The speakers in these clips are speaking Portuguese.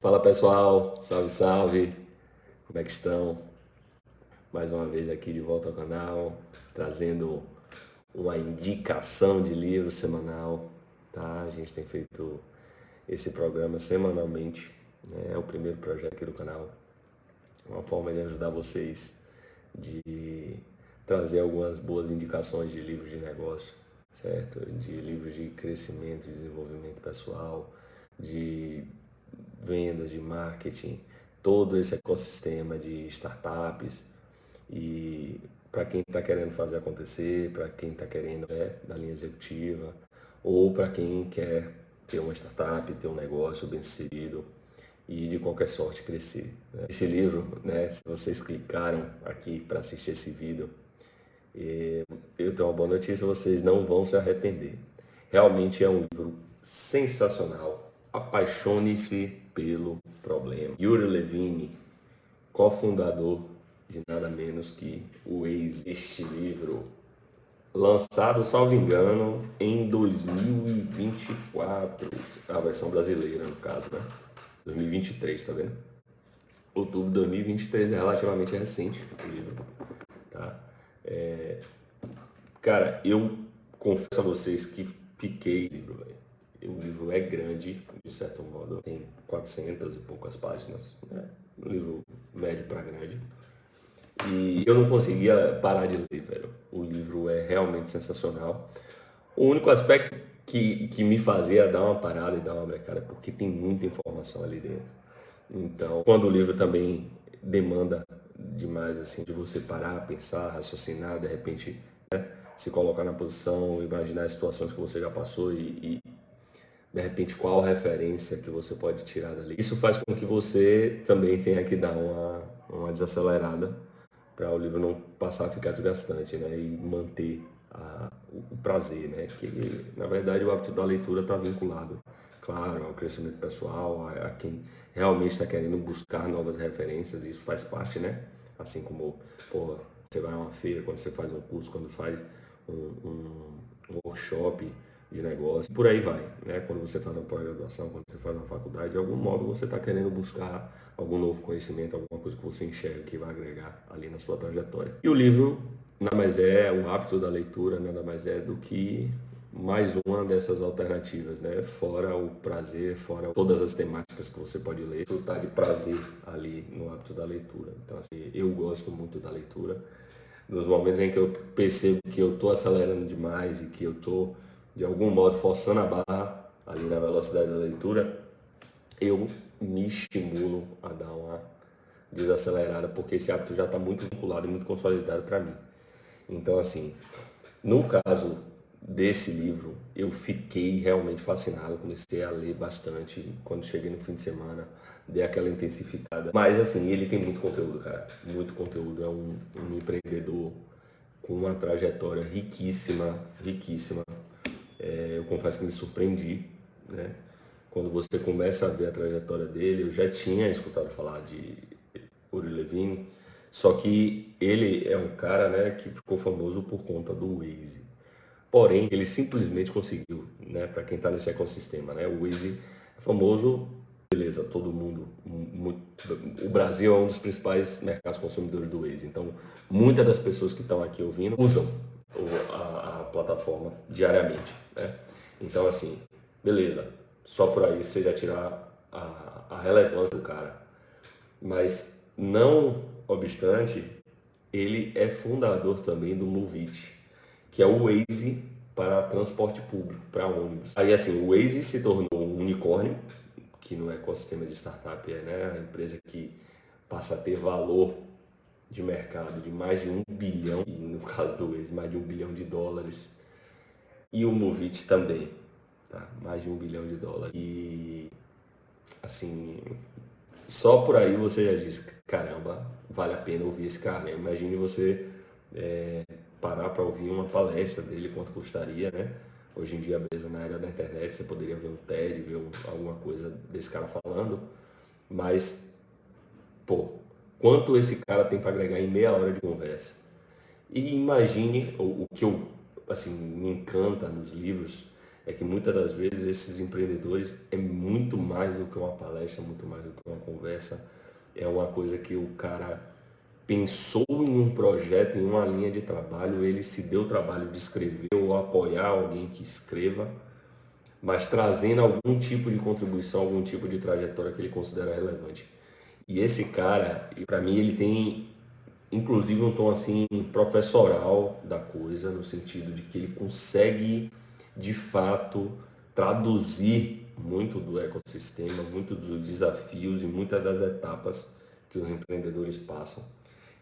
Fala pessoal, salve salve, como é que estão? Mais uma vez aqui de volta ao canal, trazendo uma indicação de livro semanal, tá? A gente tem feito esse programa semanalmente, né? É o primeiro projeto aqui do canal, uma forma de ajudar vocês de trazer algumas boas indicações de livros de negócio, certo? De livros de crescimento e desenvolvimento pessoal, de vendas, de marketing, todo esse ecossistema de startups e para quem está querendo fazer acontecer, para quem está querendo da linha executiva ou para quem quer ter uma startup, ter um negócio bem sucedido e de qualquer sorte crescer, né? Esse livro, né, se vocês clicaram aqui para assistir esse vídeo, eu tenho uma boa notícia, vocês não vão se arrepender. Realmente é um livro sensacional. Apaixone-se pelo problema. Yuri Levine, cofundador de nada menos que o Waze. Este livro, lançado, salvo engano, em 2024, a versão brasileira no caso, né? 2023, tá vendo? Outubro de 2023 é relativamente recente o livro, tá? Cara, eu confesso a vocês que fiquei livro, velho. O livro é grande, de certo modo, tem 400 e poucas páginas, né? Um livro médio para grande. E eu não conseguia parar de ler, velho. O livro é realmente sensacional. O único aspecto que me fazia dar uma parada e dar uma brecada é porque tem muita informação ali dentro. Então, quando o livro também demanda demais, assim, de você parar, pensar, raciocinar, de repente, né, se colocar na posição, imaginar as situações que você já passou e de repente, qual referência que você pode tirar dali. Isso faz com que você também tenha que dar uma desacelerada para o livro não passar a ficar desgastante, né? E manter o prazer, né? Que, na verdade, o hábito da leitura está vinculado, claro, ao crescimento pessoal, a quem realmente está querendo buscar novas referências, isso faz parte, né? Assim como, pô, você vai a uma feira, quando você faz um curso, quando faz um workshop de negócio, por aí vai, né? Quando você faz uma pós-graduação, quando você faz uma faculdade, de algum modo você está querendo buscar algum novo conhecimento, alguma coisa que você enxerga que vai agregar ali na sua trajetória. E o livro nada mais é, o hábito da leitura nada mais é do que mais uma dessas alternativas, né? Fora o prazer, fora todas as temáticas que você pode ler, desfrutar de prazer ali no hábito da leitura. Então, assim, eu gosto muito da leitura. Nos momentos em que eu percebo que eu estou acelerando demais e que eu estou, de algum modo, forçando a barra ali na velocidade da leitura, eu me estimulo a dar uma desacelerada, porque esse hábito já está muito vinculado e muito consolidado para mim. Então, assim, no caso desse livro, eu fiquei realmente fascinado, comecei a ler bastante quando cheguei no fim de semana, dei aquela intensificada. Mas, assim, ele tem muito conteúdo, cara, muito conteúdo. É um empreendedor com uma trajetória riquíssima, riquíssima. Eu confesso que me surpreendi, né? Quando você começa a ver a trajetória dele, eu já tinha escutado falar de Uri Levine, só que ele é um cara, né, que ficou famoso por conta do Waze. Porém, ele simplesmente conseguiu, né, para quem está nesse ecossistema, né, o Waze é famoso, beleza, todo mundo, o Brasil é um dos principais mercados consumidores do Waze, então muitas das pessoas que estão aqui ouvindo usam a plataforma diariamente, né? Então, assim, beleza, só por aí você já tirar a relevância do cara. Mas, não obstante, ele é fundador também do Movit, que é o Waze para transporte público, para ônibus. Aí, assim, o Waze se tornou um unicórnio, que no ecossistema de startup é, né, a empresa que passa a ter valor de mercado de mais de 1 bilhão, e no caso do Waze, mais de US$ 1 bilhão. E o Movit também, tá? Mais de US$ 1 bilhão. E, assim, só por aí você já diz, caramba, vale a pena ouvir esse cara, né? Imagine você parar para ouvir uma palestra dele, quanto custaria, né? Hoje em dia, beleza, na era da internet, você poderia ver um TED, ver alguma coisa desse cara falando, mas, pô, quanto esse cara tem para agregar em meia hora de conversa? E imagine o que eu, assim, me encanta nos livros, é que muitas das vezes esses empreendedores é muito mais do que uma palestra, muito mais do que uma conversa. É uma coisa que o cara pensou em um projeto, em uma linha de trabalho, ele se deu o trabalho de escrever ou apoiar alguém que escreva, mas trazendo algum tipo de contribuição, algum tipo de trajetória que ele considera relevante. E esse cara, para mim, ele tem inclusive um tom assim professoral da coisa, no sentido de que ele consegue de fato traduzir muito do ecossistema, muito dos desafios e muitas das etapas que os empreendedores passam.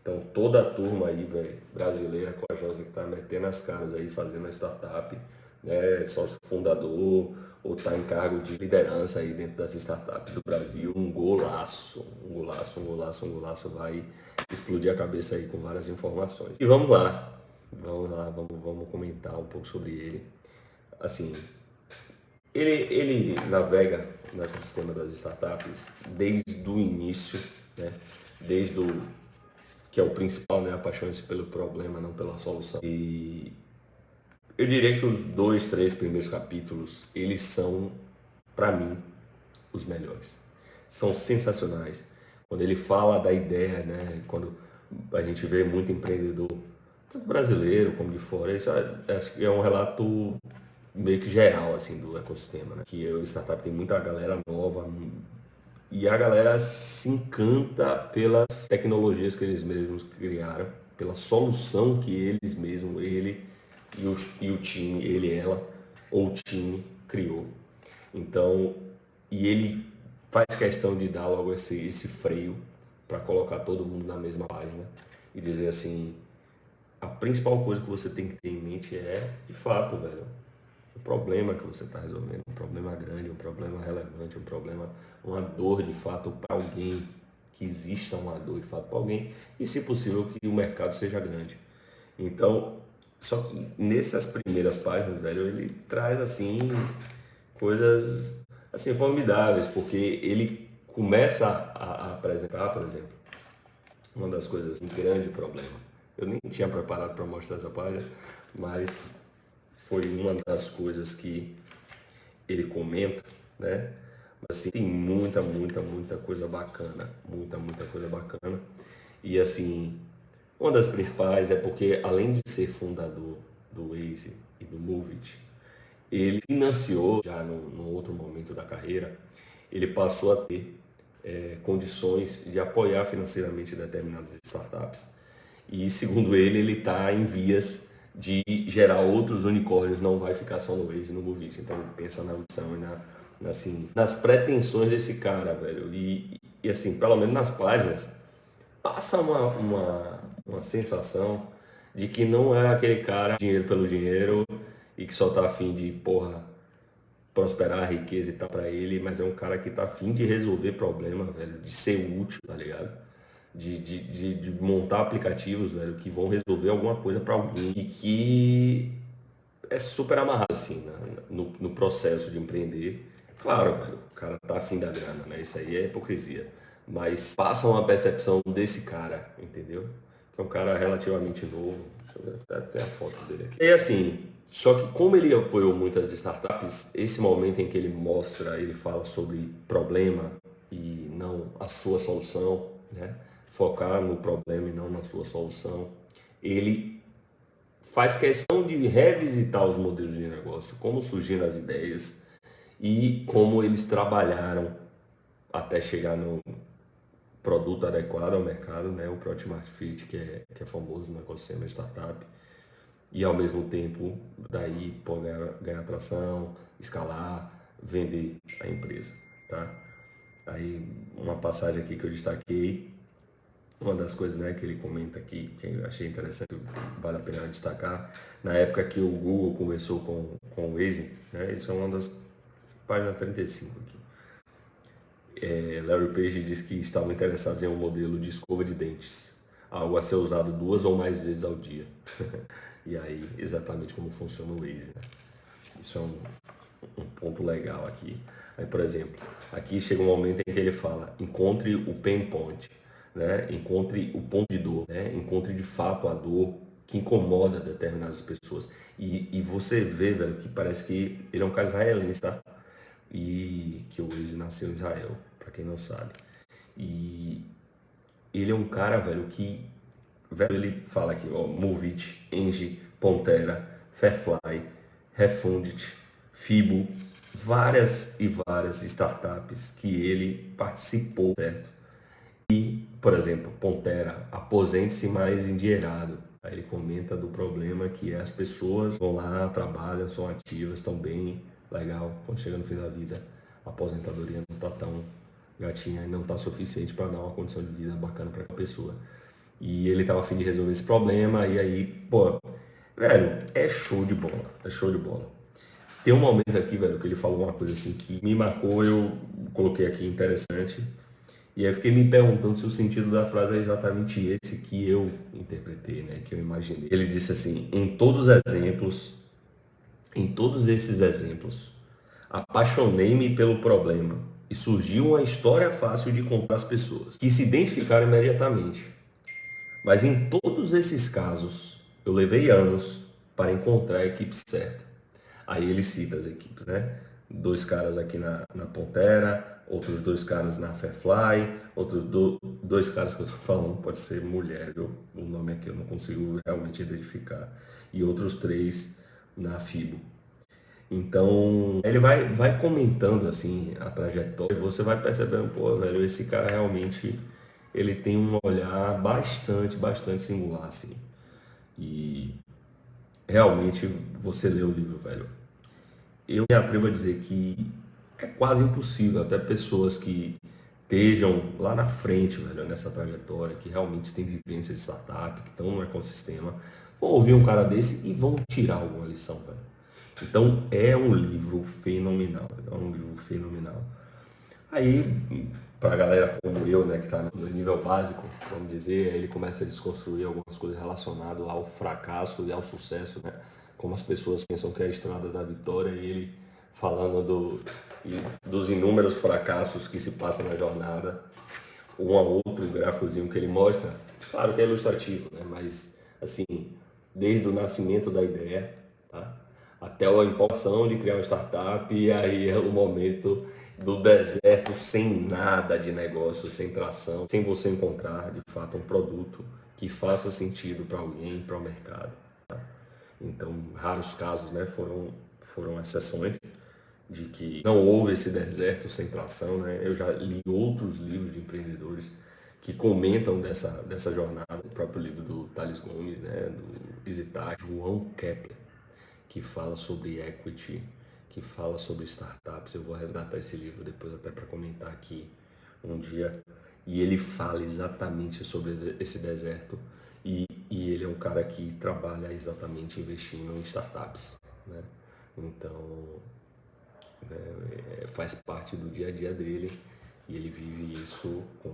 Então toda a turma aí, velho, brasileira, corajosa, que está metendo as caras aí, fazendo a startup, né, sócio fundador, ou está em cargo de liderança aí dentro das startups do Brasil, um golaço, um golaço, um golaço, um golaço, vai explodir a cabeça aí com várias informações. E vamos comentar um pouco sobre ele. Assim, ele navega no ecossistema das startups desde o início, né? Desde o que é o principal, né? Apaixone-se pelo problema, não pela solução. E eu diria que os 2, 3 primeiros capítulos, eles são, para mim, os melhores. São sensacionais. Quando ele fala da ideia, né? Quando a gente vê muito empreendedor, tanto brasileiro como de fora, isso acho que é um relato meio que geral, assim, do ecossistema, né? Que o startup tem muita galera nova e a galera se encanta pelas tecnologias que eles mesmos criaram, pela solução que eles mesmos, ele e o time, ele, ela, ou o time criou. Então, e ele faz questão de dar logo esse freio para colocar todo mundo na mesma página e dizer assim, a principal coisa que você tem que ter em mente é, de fato, velho, o problema que você está resolvendo, um problema grande, um problema relevante, um problema, uma dor de fato para alguém, que exista uma dor de fato para alguém e, se possível, que o mercado seja grande. Então, só que nessas primeiras páginas, velho, ele traz assim coisas assim formidáveis, porque ele começa a apresentar, por exemplo, uma das coisas, um grande problema. Eu nem tinha preparado para mostrar essa página, mas foi uma das coisas que ele comenta, né? Mas assim, tem muita coisa bacana, muita coisa bacana. E assim, uma das principais é porque, além de ser fundador do Waze e do Movit, ele financiou, já no outro momento da carreira, ele passou a ter condições de apoiar financeiramente determinadas startups. E, segundo ele está em vias de gerar outros unicórnios, não vai ficar só no Waze e no Movit. Então, pensa na ambição e assim, nas pretensões desse cara, velho. E assim, pelo menos nas páginas, passa uma sensação de que não é aquele cara dinheiro pelo dinheiro e que só tá afim de, porra, prosperar a riqueza e tal pra ele, mas é um cara que tá afim de resolver problema, velho, de ser útil, tá ligado? De montar aplicativos, velho, que vão resolver alguma coisa para alguém e que é super amarrado, assim, né? No processo de empreender. Claro, velho, o cara tá afim da grana, né? Isso aí é hipocrisia. Mas passa uma percepção desse cara, entendeu? Que é um cara relativamente novo. Deixa eu ver até a foto dele aqui. E assim, só que como ele apoiou muitas startups, esse momento em que ele mostra, ele fala sobre problema e não a sua solução, né? Focar no problema e não na sua solução. Ele faz questão de revisitar os modelos de negócio, como surgiram as ideias e como eles trabalharam até chegar no produto adequado ao mercado, né? O Product Market Fit, que é famoso no ecossistema de startup, e ao mesmo tempo daí ganhar atração, escalar, vender a empresa, tá? Aí uma passagem aqui que eu destaquei, uma das coisas, né, que ele comenta aqui, que eu achei interessante, vale a pena destacar, na época que o Google conversou com o Waze, né, isso é uma das páginas 35 aqui. Larry Page diz que estavam interessados em um modelo de escova de dentes, algo a ser usado 2 ou mais vezes ao dia. E aí, exatamente como funciona o Waze, né? Isso é um ponto legal aqui. Aí, por exemplo, aqui chega um momento em que ele fala, encontre o pain point, né? Encontre o ponto de dor, né? Encontre de fato a dor que incomoda determinadas pessoas. E você vê, velho, que parece que ele é um cara israelense, tá? E que o Waze nasceu em Israel, pra quem não sabe. E ele é um cara, velho, que... Velho, ele fala aqui, ó, Movit, Engie, Pontera, Fairfly, Refundit, Fibo, várias e várias startups que ele participou, certo? Por exemplo, Pontera, aposente-se mais endinheirado. Aí ele comenta do problema que as pessoas vão lá, trabalham, são ativas, estão bem, legal, quando chega no fim da vida, a aposentadoria não está tão gatinha e não está suficiente para dar uma condição de vida bacana para a pessoa. E ele tava a fim de resolver esse problema, e aí, pô, velho, é show de bola, é show de bola. Tem um momento aqui, velho, que ele falou uma coisa assim que me marcou, eu coloquei aqui interessante. E aí eu fiquei me perguntando se o sentido da frase é exatamente esse que eu interpretei, né? Que eu imaginei. Ele disse assim, em todos esses exemplos, apaixonei-me pelo problema e surgiu uma história fácil de contar às pessoas, que se identificaram imediatamente. Mas em todos esses casos, eu levei anos para encontrar a equipe certa. Aí ele cita as equipes, né? Dois caras aqui na Pontera, outros dois caras na Fairfly, outros dois caras que eu estou falando, pode ser mulher, viu? O nome aqui eu não consigo realmente identificar. E outros três na Fibo. Então, ele vai comentando assim a trajetória e você vai percebendo, pô, velho, esse cara realmente ele tem um olhar bastante singular, assim. E realmente você lê o livro, velho. Eu me atrevo a dizer que é quase impossível, até pessoas que estejam lá na frente, velho, nessa trajetória, que realmente têm vivência de startup, que estão no ecossistema, vão ouvir um cara desse e vão tirar alguma lição, velho. Então é um livro fenomenal, é um livro fenomenal. Aí, pra galera como eu, né, que tá no nível básico, vamos dizer, ele começa a desconstruir algumas coisas relacionadas ao fracasso e ao sucesso, né? Como as pessoas pensam que é a estrada da vitória e ele falando dos inúmeros fracassos que se passam na jornada. Um a outro gráficozinho que ele mostra, claro que é ilustrativo, né? Mas, assim, desde o nascimento da ideia, tá? Até a empolgação de criar uma startup e aí é o momento do deserto sem nada de negócio, sem tração, sem você encontrar de fato um produto que faça sentido para alguém, para o mercado. Tá? Então, raros casos, né, foram exceções de que não houve esse deserto sem tração, né? Eu já li outros livros de empreendedores que comentam dessa jornada, o próprio livro do Thales Gomes, né, do EasyTax, João Kepler, que fala sobre equity, que fala sobre startups. Eu vou resgatar esse livro depois até para comentar aqui um dia. E ele fala exatamente sobre esse deserto. E ele é um cara que trabalha exatamente investindo em startups, né? Então, faz parte do dia a dia dele e ele vive isso com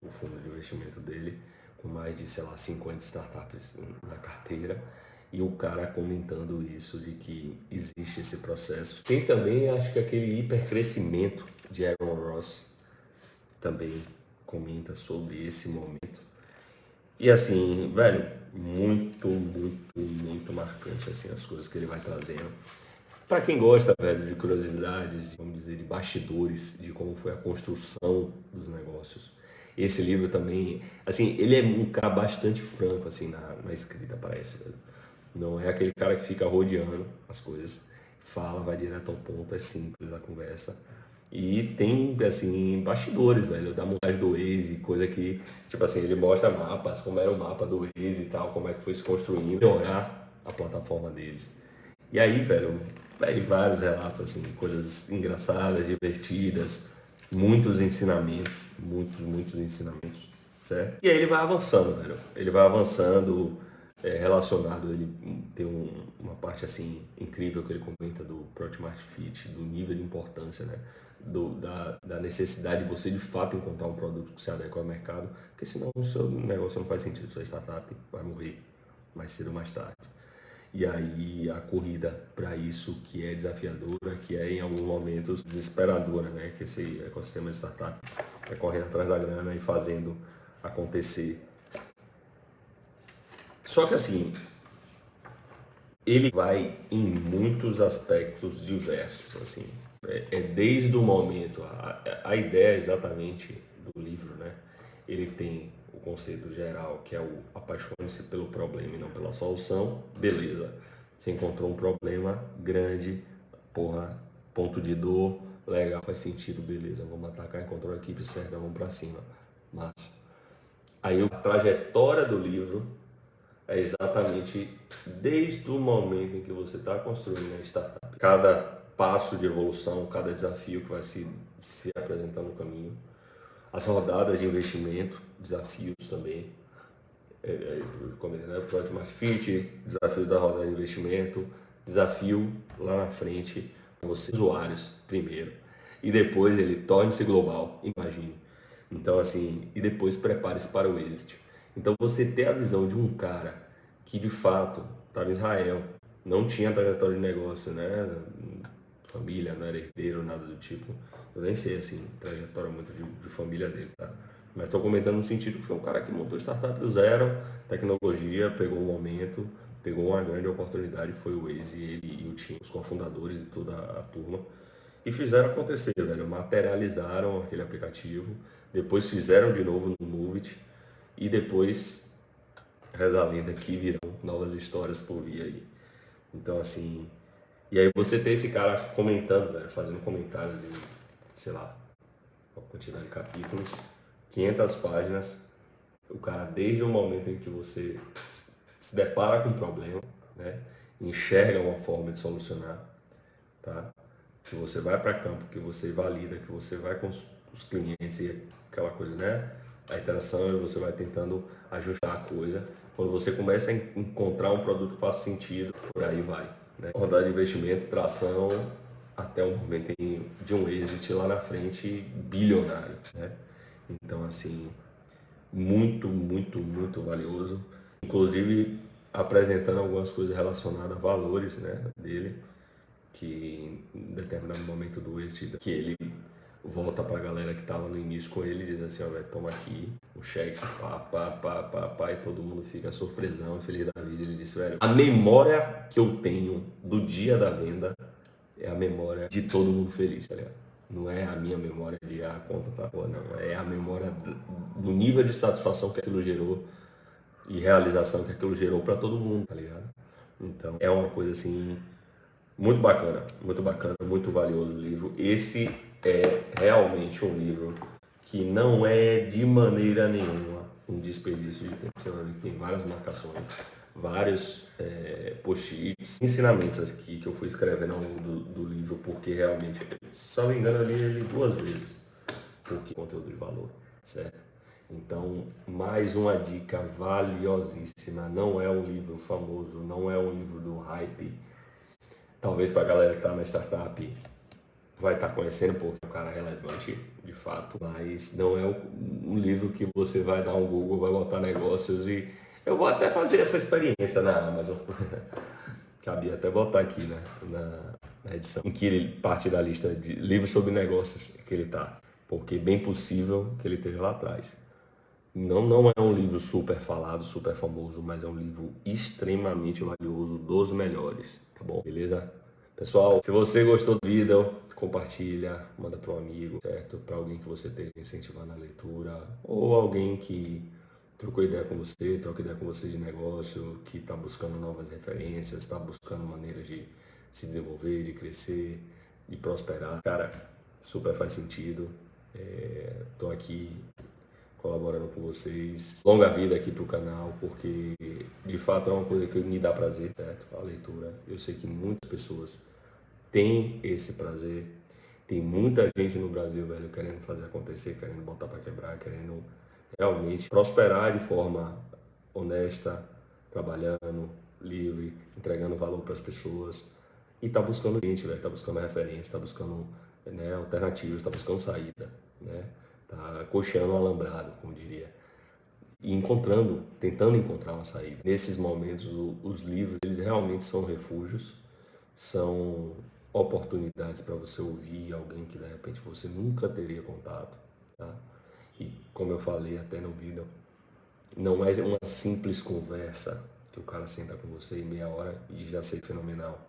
o fundo de investimento dele, com mais de, sei lá, 50 startups na carteira. E o cara comentando isso, de que existe esse processo. Tem também, acho que aquele hipercrescimento de Aaron Ross, também comenta sobre esse momento. E assim, velho, muito marcante assim, as coisas que ele vai trazendo. Para quem gosta, velho, de curiosidades, vamos dizer, de bastidores, de como foi a construção dos negócios. Esse livro também, assim, ele é um cara bastante franco, assim, na escrita, parece, velho. Não é aquele cara que fica rodeando as coisas. Fala, vai direto ao ponto, é simples a conversa. E tem, assim, bastidores, velho, da montagem do Waze, coisa que, tipo assim, ele mostra mapas, como era o mapa do Waze e tal, como é que foi se construindo, melhorar a plataforma deles. E aí, velho, vários relatos, assim, coisas engraçadas, divertidas, muitos ensinamentos, muitos ensinamentos, certo? E aí ele vai avançando, velho. Ele vai avançando, relacionado, ele tem uma parte, assim, incrível que ele comenta do Product Market Fit, do nível de importância, né? Da necessidade de você, de fato, encontrar um produto que se adequa ao mercado, porque senão o seu negócio não faz sentido, sua startup vai morrer mais cedo ou mais tarde. E aí a corrida para isso que é desafiadora, que é em alguns momentos desesperadora, né? Que esse ecossistema de startup é correndo atrás da grana e fazendo acontecer. Só que assim, ele vai em muitos aspectos diversos, assim. É desde o momento, a ideia exatamente do livro, né? Ele tem o conceito geral, que é o apaixone-se pelo problema e não pela solução. Beleza. Você encontrou um problema grande, porra, ponto de dor, legal, faz sentido, beleza. Vamos atacar, encontrou a equipe certa, vamos pra cima. Massa. Aí a trajetória do livro é exatamente desde o momento em que você está construindo a startup. Cada passo de evolução, cada desafio que vai se apresentar no caminho. As rodadas de investimento, desafios também. Como é, né? Project Market Fit, desafio da rodada de investimento, desafio lá na frente, vocês usuários primeiro. E depois ele torne-se global, imagine. Então assim, e depois prepare-se para o êxito. Então você ter a visão de um cara que de fato estava em Israel, não tinha trajetória de negócio, né? Família, não era herdeiro, nada do tipo. Eu nem sei assim, trajetória muito de família dele, tá? Mas estou comentando no sentido que foi um cara que montou startup do zero, tecnologia, pegou um momento, pegou uma grande oportunidade, foi o Waze, ele e o time, os cofundadores e toda a turma, e fizeram acontecer, velho. Materializaram aquele aplicativo, depois fizeram de novo no Movit, e depois, reza a lenda, que virão novas histórias por vir aí. Então, assim, e aí você tem esse cara comentando, velho, fazendo comentários em, sei lá, uma quantidade de capítulos, 500 páginas, o cara, desde o momento em que você se depara com um problema, né, enxerga uma forma de solucionar, tá? Que você vai para campo, que você valida, que você vai com os clientes e aquela coisa, né? A interação e você vai tentando ajustar a coisa. Quando você começa a encontrar um produto que faça sentido, por aí vai, né? Rodar de investimento, tração, até o momento de um exit lá na frente bilionário, né? Então, assim, muito, muito, muito valioso. Inclusive apresentando algumas coisas relacionadas a valores, né, dele, que em determinado momento do exit, que ele volta pra galera que tava no início com ele e diz assim, ó, velho, toma aqui o cheque, pá, e todo mundo fica surpresão, feliz da vida. Ele disse, velho, a memória que eu tenho do dia da venda é a memória de todo mundo feliz, tá ligado? Não é a minha memória de a conta tá boa, não. É a memória do nível de satisfação que aquilo gerou e realização que aquilo gerou para todo mundo, tá ligado? Então é uma coisa assim muito bacana, muito valioso o livro. Esse é realmente um livro que não é de maneira nenhuma um desperdício de tempo. Você vai ver que tem várias marcações, vários post-its, ensinamentos aqui que eu fui escrevendo ao longo do livro, porque realmente, se não me engano, eu li ele 2 vezes, porque conteúdo de valor, certo? Então, mais uma dica valiosíssima. Não é um livro famoso, não é um livro do hype. Talvez para a galera que está na startup vai estar conhecendo um pouco o cara relevante, de fato, mas não é um livro que você vai dar um Google, vai botar negócios e eu vou até fazer essa experiência na Amazon. Cabia até botar aqui, né, na edição, em que ele parte da lista de livros sobre negócios que ele tá, porque é bem possível que ele esteja lá atrás. Não é um livro super falado, super famoso, mas é um livro extremamente valioso, dos melhores, tá bom? Beleza? Pessoal, se você gostou do vídeo, compartilha, manda para um amigo, certo? Para alguém que você tem que incentivar na leitura, ou alguém que trocou ideia com você, troca ideia com você de negócio, que está buscando novas referências, está buscando maneiras de se desenvolver, de crescer, de prosperar. Cara, super faz sentido. Tô aqui colaborando com vocês. Longa vida aqui pro canal, porque de fato é uma coisa que me dá prazer, certo? A leitura. Eu sei que muitas pessoas têm esse prazer. Tem muita gente no Brasil, velho, querendo fazer acontecer, querendo botar para quebrar, querendo realmente prosperar de forma honesta, trabalhando, livre, entregando valor para as pessoas. E tá buscando gente, velho, tá buscando referência, tá buscando, né, alternativas, tá buscando saída, né? Tá coxando o alambrado, como diria. E encontrando, tentando encontrar uma saída. Nesses momentos, os livros, eles realmente são refúgios, são oportunidades para você ouvir alguém que de repente você nunca teria contato, tá? E como eu falei até no vídeo, não é uma simples conversa, que o cara senta com você em meia hora e já sei fenomenal.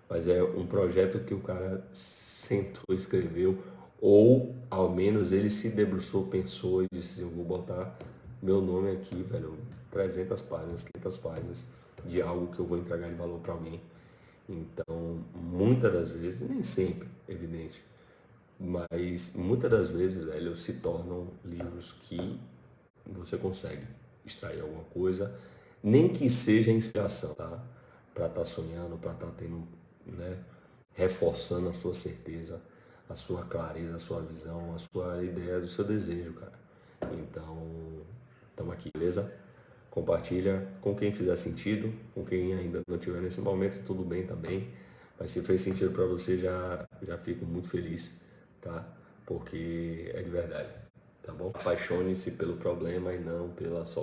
Mas é um projeto que o cara sentou, escreveu, ou ao menos ele se debruçou, pensou e disse assim, eu vou botar meu nome aqui, velho, 300 páginas, 500 páginas de algo que eu vou entregar de valor para alguém. Então, muitas das vezes, nem sempre, evidente, mas muitas das vezes, velho, se tornam livros que você consegue extrair alguma coisa, nem que seja inspiração, tá? Para estar sonhando, para estar tendo, né? Reforçando a sua certeza, a sua clareza, a sua visão, a sua ideia, o seu desejo, cara. Então, estamos aqui, beleza? Compartilha com quem fizer sentido, com quem ainda não tiver nesse momento, tudo bem também. Mas se fez sentido para você, já fico muito feliz, tá? Porque é de verdade, tá bom? Apaixone-se pelo problema e não pela solução.